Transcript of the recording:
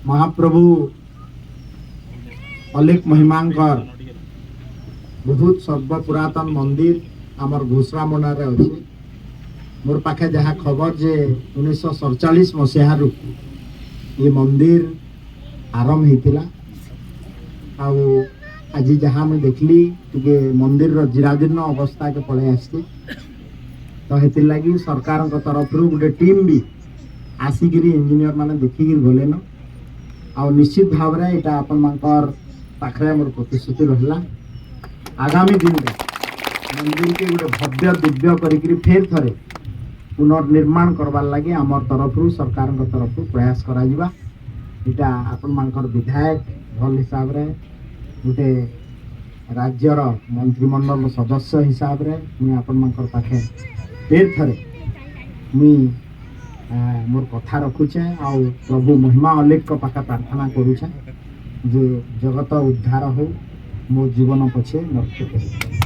महाप्रभु अलेख महिमांकर बहुत सर्व पुरातन मंदिर आमर घोषरा मनारे अच्छे। मोर पाखे जहाँ खबर जे 1947 मसीह ये मंदिर आरंभ होता। आज जहाँ मुझे देखली टे मंदिर जीर्णाजीर्ण अवस्था के पलि आसती। तो हेतिर लगी सरकार तरफ गोटे टीम भी आसिक इंजीनियर माने देखिक गले न आ निश्चित भाव में यहाँ आपण पाखे मोर प्रतिश्रुति रहा आगामी दिन में मंदिर के गोटे भव्य दिव्य करी फेर थे पुनर्निर्माण करवार लगे आम तरफ सरकार तरफ प्रयास करा। आपण विधायक भल हिसाब रे गोटे राज्यर मंत्रिमंडल सदस्य हिसाब रे मुई आपण पाखे फेर थे मुई मोर कथा रखुचे आ प्रभु महिमा अलेख पाखे प्रार्थना करुचे जे जगत उद्धार हो मो जीवन पछे नष्ट करे।